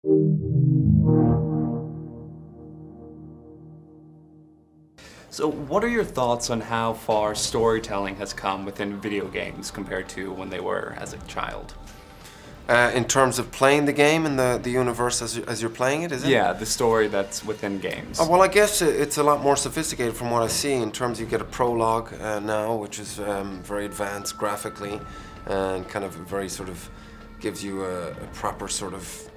So what are your thoughts on how far storytelling has come within video games compared to when they were as a child? In terms of playing the game and the universe as you're playing it, is it? Yeah, the story that's within games. Well, I guess it's a lot more sophisticated from what I see. In terms, you get a prologue now, which is very advanced graphically, and kind of very sort of gives you a proper sort of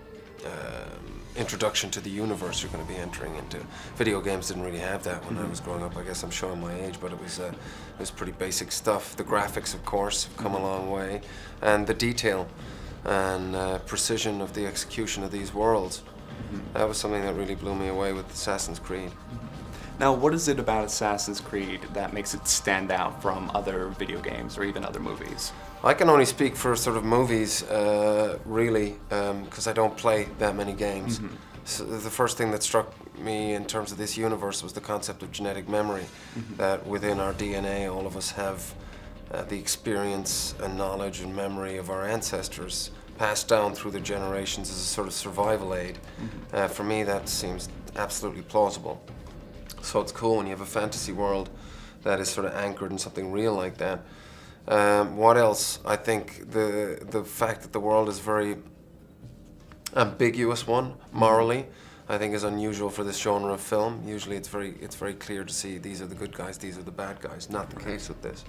introduction to the universe you're going to be entering into. Video games didn't really have that when I was growing up. I guess I'm showing my age, but it was pretty basic stuff. The graphics, of course, have come a long way, and the detail and precision of the execution of these worlds. That was something that really blew me away with Assassin's Creed. Now, what is it about Assassin's Creed that makes it stand out from other video games or even other movies? I can only speak for sort of movies, really, because I don't play that many games. So the first thing that struck me in terms of this universe was the concept of genetic memory, that within our DNA, all of us have the experience and knowledge and memory of our ancestors passed down through the generations as a sort of survival aid. For me, that seems absolutely plausible. So it's cool when you have a fantasy world that is sort of anchored in something real like that. What else? I think the fact that the world is very ambiguous one, morally, I think is unusual for this genre of film. Usually it's very clear to see these are the good guys, these are the bad guys. Not the case with this.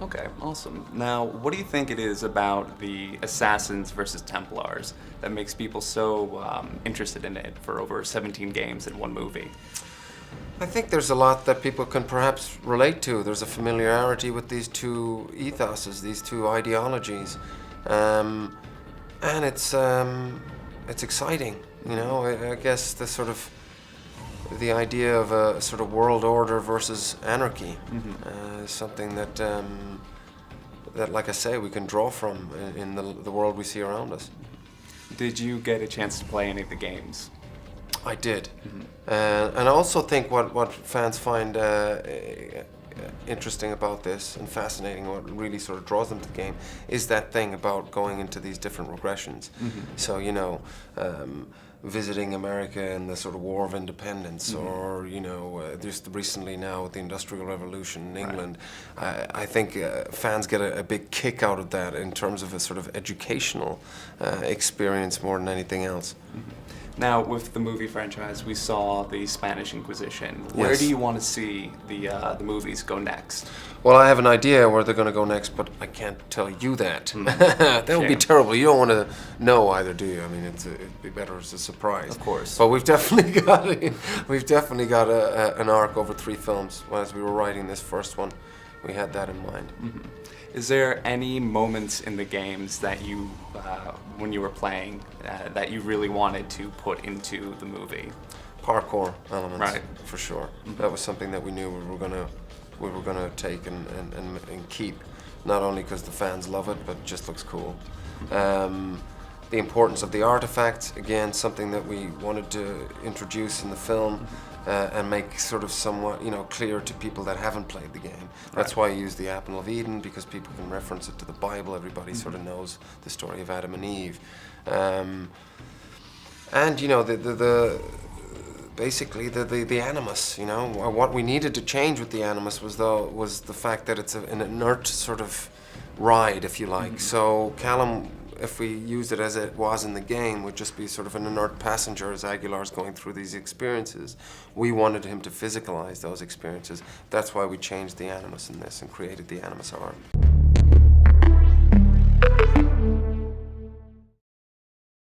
Okay, awesome. Now, what do you think it is about the Assassins versus Templars that makes people so interested in it for over 17 games in one movie? I think there's a lot that people can perhaps relate to. There's a familiarity with these two ethoses, these two ideologies, and it's exciting. You know, I guess the idea of a sort of world order versus anarchy is something that, like I say, we can draw from in the world we see around us. Did you get a chance to play any of the games? I did. And I also think what fans find interesting about this and fascinating, what really sort of draws them to the game, is that thing about going into these different regressions. So, you know, visiting America in the sort of War of Independence, or, you know, just recently now with the Industrial Revolution in England. I think fans get a big kick out of that in terms of a sort of educational experience more than anything else. Now, with the movie franchise, we saw the Spanish Inquisition. Where do you want to see the movies go next? Well, I have an idea where they're going to go next, but I can't tell you that. That would be terrible. You don't want to know either, do you? I mean, it'd be better as a surprise. Of course. But we've definitely got an arc over 3 films. As we were writing this first one, we had that in mind. Is there any moments in the games that you, when you were playing, that you really wanted to put into the movie? Parkour elements, right? For sure. That was something that we knew we were gonna take and keep, not only because the fans love it, but it just looks cool. The importance of the artifacts, again, something that we wanted to introduce in the film. And make sort of somewhat, you know, clear to people that haven't played the game. That's why I use the Apple of Eden, because people can reference it to the Bible. Everybody sort of knows the story of Adam and Eve. And, you know, basically the animus, you know. What we needed to change with the animus was the fact that it's an inert sort of ride, if you like. So Callum, if we used it as it was in the game, would just be sort of an inert passenger as Aguilar's going through these experiences. We wanted him to physicalize those experiences. That's why we changed the animus in this and created the animus art.